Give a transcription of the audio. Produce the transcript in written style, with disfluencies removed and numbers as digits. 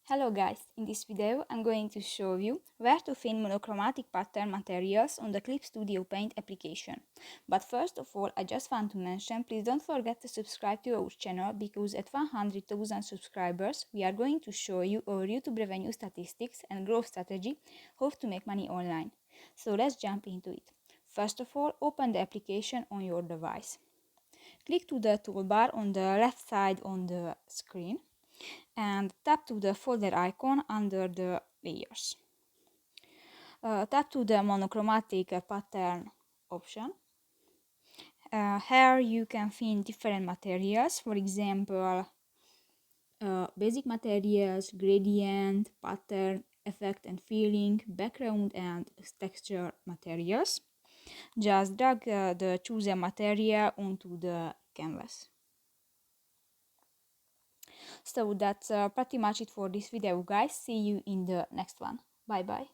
Hello guys, in this video I'm going to show you where to find monochromatic pattern materials on the Clip Studio Paint application. But first of all, I just want to mention, please don't forget to subscribe to our channel because at 100,000 subscribers we are going to show you our YouTube revenue statistics and growth strategy, how to make money online. So let's jump into it. First of all, open the application on your device. Click to the toolbar on the left side on the screen and tap to the folder icon under the layers. Tap to the monochromatic pattern option. Here you can find different materials, for example, basic materials, gradient, pattern, effect and feeling, background and texture materials. Just drag the chosen material onto the canvas. So that's pretty much it for this video, guys. See you in the next one. Bye bye.